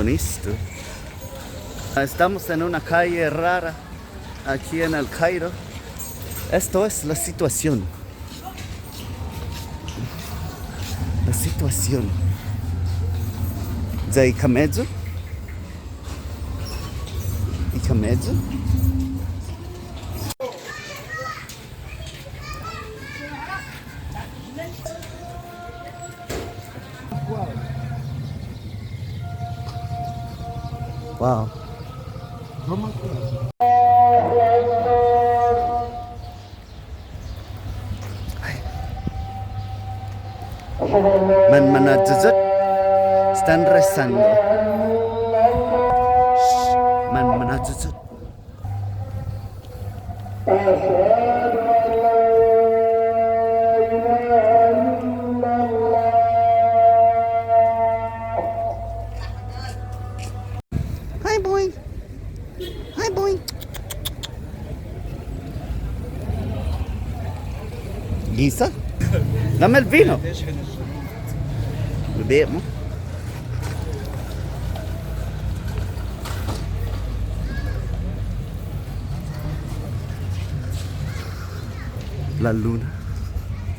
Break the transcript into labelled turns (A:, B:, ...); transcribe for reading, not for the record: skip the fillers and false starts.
A: protagonista. Estamos en una calle rara aquí en el Cairo. Esto es la situación. La situación. زي كاميزو. كاميزو. واو. من الجزر están rezando. من الجزر. Hi boy. Hi boy. Giza, dame el vino. Bebemos. La luna.